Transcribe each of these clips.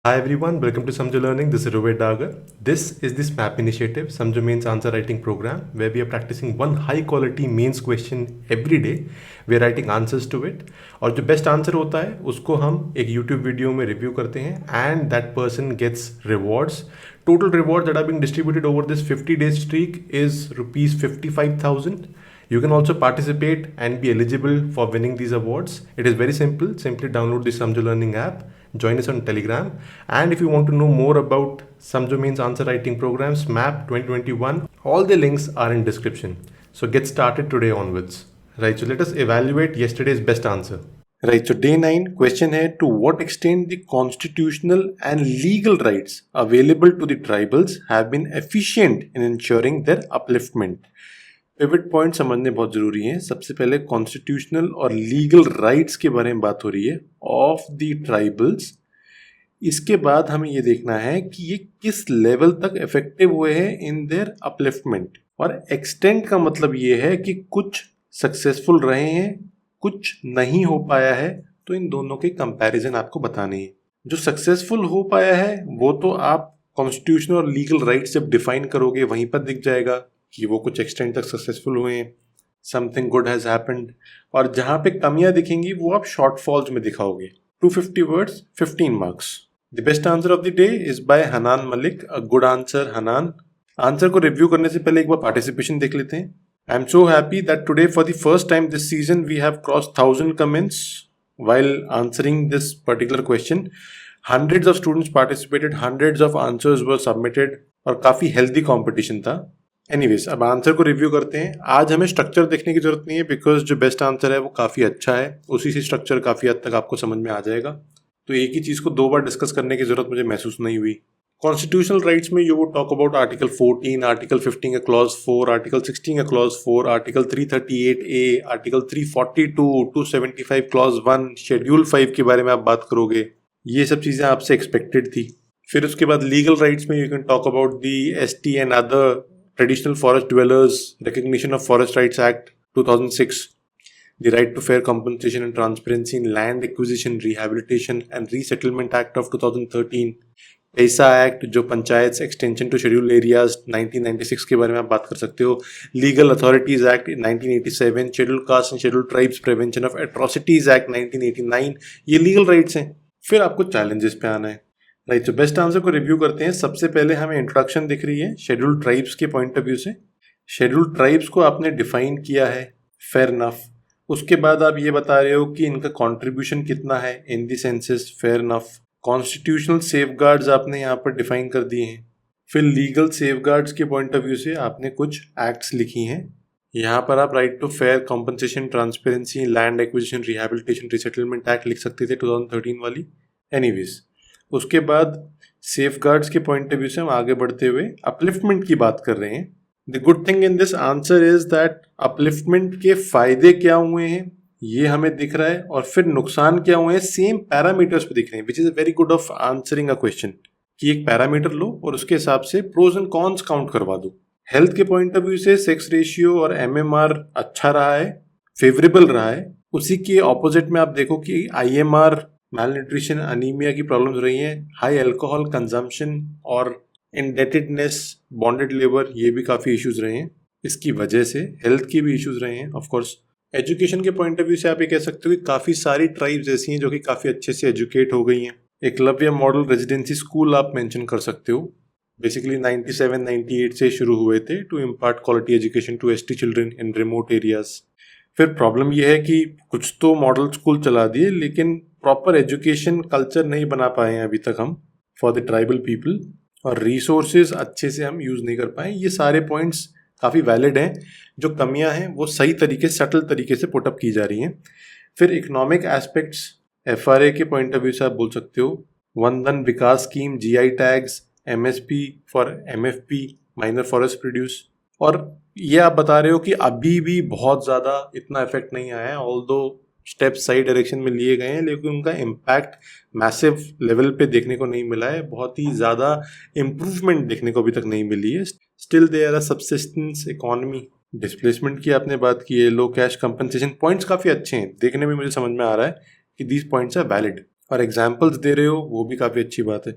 Hi everyone, welcome to Samjo Learning. This is Rohit Dagar. This is the SMAP initiative, Samjo Mains Answer Writing Program, where we are practicing one high quality mains question every day. We are writing answers to it. और जो best answer होता है उसको हम एक YouTube video में review करते हैं and that person gets rewards. Total rewards that are being distributed over this 50 days streak is rupees 55,000. You can also participate and be eligible for winning these awards. It is very simple. Simply download the Samjo Learning app, join us on Telegram, and if you want to know more about Samjo Mains Answer Writing Program, SMAP 2021, all the links are in description. So get started today onwards. Right, so let us evaluate yesterday's best answer. Right, so day 9 question है, to what extent the constitutional and legal rights available to the tribals have been efficient in ensuring their upliftment. Pivot point समझने बहुत जरूरी है. सबसे पहले constitutional और legal rights के बारे में बात हो रही है ऑफ द ट्राइबल्स. इसके बाद हमें ये देखना है कि ये किस लेवल तक इफेक्टिव हुए हैं इन देयर अपलिफ्टमेंट. और एक्सटेंट का मतलब ये है कि कुछ सक्सेसफुल रहे हैं, कुछ नहीं हो पाया है. तो इन दोनों के कंपैरिजन आपको बताने हैं. जो सक्सेसफुल हो पाया है वो तो आप कॉन्स्टिट्यूशनल और लीगल राइट्स जब डिफाइन करोगे वहीं पर दिख जाएगा कि वो कुछ एक्सटेंट तक सक्सेसफुल हुए हैं, समथिंग गुड हैज हैपेंड. और जहां पे कमियां दिखेंगी वो आप शॉर्ट फॉल्स में दिखाओगे. 250 words, 15 marks. The best answer of the day is by Hanan Malik. A good answer Hanan. Answer को रिव्यू करने से पहले एक बार पार्टिसिपेशन देख लेते हैं. I am so happy that today for the first time this season we have cross 1000 comments while answering this particular question. Hundreds of students participated, hundreds of answers were submitted और काफी healthy competition था. Anyways, अब answer को review करते हैं. आज हमें structure देखने की जरूरत नहीं है बिकॉज जो बेस्ट आंसर है वो काफ़ी अच्छा है. उसी से स्ट्रक्चर काफ़ी हद तक आपको समझ में आ जाएगा. तो एक ही चीज़ को दो बार डिस्कस करने की जरूरत मुझे महसूस नहीं हुई. कॉन्स्टिट्यूशनल राइट्स में you would talk about article 14, article 15 का क्लॉज 4, आर्टिकल 16 का clause 4, article 338A, article 342, 275 clause 1, schedule 5 के बारे में आप बात करोगे. ये सब चीज़ें आपसे एक्सपेक्टेड थी. फिर उसके बाद लीगल राइट्स में you can talk about the ST and other Traditional Forest Dwellers Recognition of Forest Rights Act 2006, the Right to Fair Compensation and Transparency in Land Acquisition, Rehabilitation and Resettlement Act of 2013, PESA act जो panchayat extension to schedule areas 1996 के बारे में आप बात कर सकते हो. Legal authorities act 1987, schedule caste and schedule tribes prevention of atrocities act 1989. ये लीगल राइट्स हैं. फिर आपको चैलेंजेस पे आना है. राइट, तो बेस्ट आंसर को रिव्यू करते हैं. सबसे पहले हमें इंट्रोडक्शन दिख रही है शेड्यूल ट्राइब्स के पॉइंट ऑफ व्यू से. शेड्यूल ट्राइब्स को आपने डिफाइन किया है, फेयर इनफ. उसके बाद आप ये बता रहे हो कि इनका कंट्रीब्यूशन कितना है in the census, fair enough. Constitutional safeguards आपने यहाँ पर डिफाइन कर दिए हैं. फिर लीगल सेफगार्ड्स के पॉइंट ऑफ व्यू से आपने कुछ एक्ट्स लिखी हैं. यहाँ पर आप right to fair compensation, transparency, land acquisition, rehabilitation, resettlement act लिख सकते थे 2013 वाली. एनीवेज, उसके बाद सेफगार्ड्स के पॉइंट ऑफ व्यू से हम आगे बढ़ते हुए अपलिफ्टमेंट की बात कर रहे हैं. The good thing in this answer is that upliftment के फायदे क्या हुए हैं ये हमें दिख रहा है, और फिर नुकसान क्या हुए हैं सेम पैरामीटर्स पे दिख रहे हैं, which is a very good of answering a question. कि एक पैरामीटर लो और उसके हिसाब से प्रोज एंड कॉन्स काउंट करवा दो. हेल्थ के पॉइंट ऑफ व्यू से सेक्स रेशियो और MMR अच्छा रहा है, फेवरेबल रहा है. उसी के ऑपोजिट में आप देखो कि IMR, मैलन्यूट्रिशन, अनीमिया की प्रॉब्लम्स रही हैं. हाई अल्कोहल कंजम्पशन और इंडेटेडनेस, बॉन्डेड लेबर, ये भी काफ़ी इश्यूज रहे हैं. इसकी वजह से हेल्थ की भी इश्यूज रहे हैं. ऑफ कोर्स एजुकेशन के पॉइंट ऑफ व्यू से आप ये कह सकते हो कि काफ़ी सारी ट्राइब्स ऐसी हैं जो कि काफ़ी अच्छे से एजुकेट हो गई हैं. एकलव्य मॉडल रेजिडेंसी स्कूल आप मेंशन कर सकते हो. बेसिकली 97-98 से शुरू हुए थे to impart quality education to ST children in remote areas. फिर प्रॉब्लम यह है कि कुछ तो मॉडल स्कूल चला दिए लेकिन प्रॉपर एजुकेशन कल्चर नहीं बना पाए हैं अभी तक हम फॉर द ट्राइबल पीपल, और रिसोर्सेज अच्छे से हम यूज़ नहीं कर पाए. ये सारे पॉइंट्स काफ़ी वैलिड हैं. जो कमियां हैं वो सही तरीके, सटल तरीके से पुटअप की जा रही हैं. फिर इकोनॉमिक एस्पेक्ट्स, FRA के पॉइंट ऑफ व्यू से आप बोल सकते हो Van Dhan Vikas scheme, GI tags, MSP for MFP, minor forest produce. और ये आप बता रहे हो कि अभी भी बहुत ज़्यादा इतना इफेक्ट नहीं आया है, ऑल्दो स्टेप्स सही डायरेक्शन में लिए गए हैं, लेकिन उनका इम्पैक्ट मैसिव लेवल पे देखने को नहीं मिला है. बहुत ही ज़्यादा इम्प्रूवमेंट देखने को अभी तक नहीं मिली है. Still there are subsistence economy. Displacement की आपने बात की है, लो कैश कंपनसेशन, पॉइंट्स काफ़ी अच्छे हैं. देखने में मुझे समझ में आ रहा है कि दीज पॉइंट्स आर वैलिड. और एग्जाम्पल्स दे रहे हो, वो भी काफ़ी अच्छी बात है।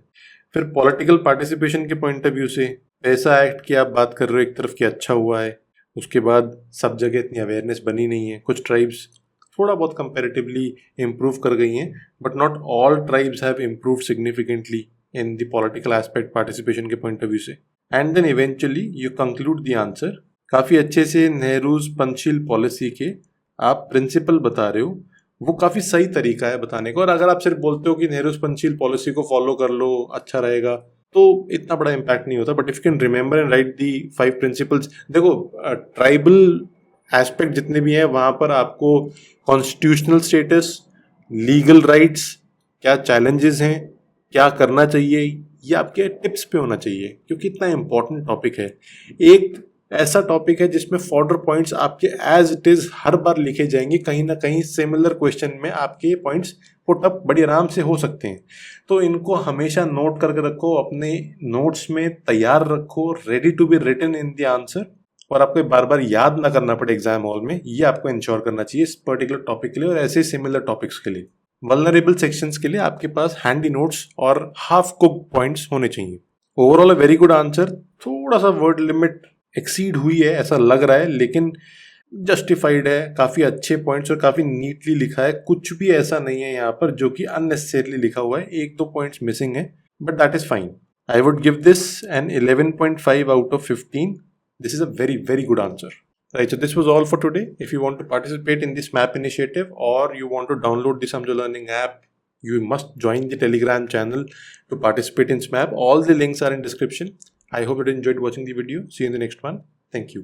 फिर पॉलिटिकल पार्टिसिपेशन के पॉइंट ऑफ व्यू से पैसा एक्ट की आप बात कर रहे हो, एक तरफ कि अच्छा हुआ है, उसके बाद सब जगह इतनी अवेयरनेस बनी नहीं है, कुछ ट्राइब्स थोड़ा बहुत कंपैरेटिवली इम्प्रूव कर गई हैं, but not all tribes have improve significantly in the political aspect participation के पॉइंट ऑफ व्यू से। And then eventually you conclude the answer. काफ़ी अच्छे से नेहरूज पंचशील पॉलिसी के आप प्रिंसिपल बता रहे हो, वो काफ़ी सही तरीका है बताने का। और अगर आप सिर्फ बोलते हो कि नेहरूज पंचशील पॉलिसी को फॉलो कर लो अच्छा रहेगा, तो इतना बड़ा इम्पैक्ट नहीं होता। But if you can remember and right the 5 principles, देखो ट्राइबल एस्पेक्ट जितने भी हैं वहाँ पर आपको कॉन्स्टिट्यूशनल स्टेटस, लीगल राइट्स, क्या चैलेंजेस हैं, क्या करना चाहिए, ये आपके टिप्स पे होना चाहिए, क्योंकि इतना इम्पोर्टेंट टॉपिक है। एक ऐसा टॉपिक है जिसमें फॉर्डर पॉइंट्स आपके एज इट इज हर बार लिखे जाएंगे, कहीं ना कहीं सिमिलर क्वेश्चन में आपके पॉइंट्स पुट अप बड़ी आराम से हो सकते हैं। तो इनको हमेशा नोट करके रखो, अपने नोट्स में तैयार रखो, ready to be written in the answer, और आपको बार बार याद ना करना पड़े एग्जाम हॉल में। ये आपको इंश्योर करना चाहिए इस पर्टिकुलर टॉपिक के लिए और ऐसे सिमिलर टॉपिक्स के लिए। वल्नरेबल सेक्शंस के लिए आपके पास हैंडी नोट्स और हाफ कुक पॉइंट्स होने चाहिए। Overall a very good answer. थोड़ा सा वर्ड लिमिट एक्सीड हुई है ऐसा लग रहा है, लेकिन जस्टिफाइड है, काफ़ी अच्छे पॉइंट्स और काफ़ी नीटली लिखा है। कुछ भी ऐसा नहीं है यहाँ पर जो कि अननेसेसरीली लिखा हुआ है, एक दो पॉइंट्स मिसिंग है, but that is fine. I would give this an 11.5 out of 15. This is a very, very good answer. Right, so this was all for today. If you want to participate in this MAP initiative or you want to download the Samjho Learning app, you must join the Telegram channel to participate in SMAP. All the links are in description. I hope you enjoyed watching the video. See you in the next one. Thank you.